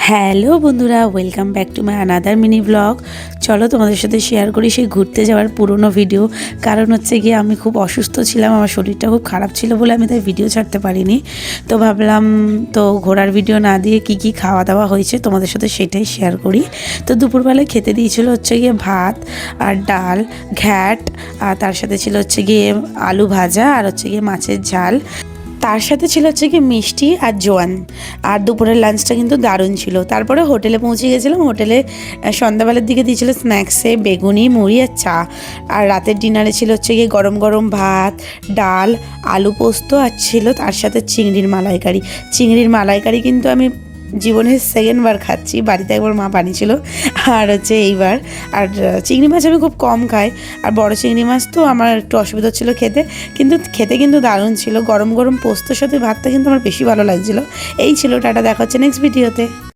Hello বন্ধুরা, welcome back to my another mini blog. চলো তোমাদের সাথে শেয়ার করি সেই ঘুরতে যাওয়ার পুরনো ভিডিও। কারণ হচ্ছে গিয়ে আমি খুব অসুস্থ ছিলাম, আমার শরীরটা খুব খারাপ ছিল বলে আমি তাই ভিডিও ছাড়তে পারিনি। তো ভাবলাম তো ঘোরার ভিডিও না দিয়ে কি কি খাওয়া দাওয়া হয়েছে তোমাদের সাথে সেটাই শেয়ার করি। তো দুপুরবেলায় খেতে দিয়েছিল হচ্ছে গিয়ে ভাত আর ডাল, ঘ্যাট, আর তার সাথে ছিল হচ্ছে গিয়ে আলু ভাজা আর হচ্ছে গিয়ে মাছের ঝাল। তার সাথে ছিল হচ্ছে কি মিষ্টি আর জোয়ান। আর দুপুরের লাঞ্চটা কিন্তু দারুণ ছিল। তারপরে হোটেলে পৌঁছে গেছিলাম। হোটেলে সন্ধ্যাবেলার দিকে দিয়েছিল স্ন্যাক্সে বেগুনি, মুড়ি আর চা। আর রাতের ডিনারে ছিল হচ্ছে গিয়ে গরম গরম ভাত, ডাল, আলু পোস্ত আর ছিল তার সাথে চিংড়ির মালাইকারি। চিংড়ির মালাইকারি কিন্তু আমি জীবনের সেকেন্ডবার খাচ্ছি। বাড়িতে একবার মা বানিয়েছিল আর হচ্ছে এইবার। আর চিংড়ি মাছ আমি খুব কম খাই, আর বড় চিংড়ি মাছ তো আমার একটু অসুবিধা ছিল খেতে, কিন্তু খেতে কিন্তু দারুণ ছিল। গরম গরম পোস্তর সাথে ভাতটা কিন্তু আমার বেশি ভালো লাগছিলো। এই ছিল, টাটা, দেখা হচ্ছে নেক্সট ভিডিওতে।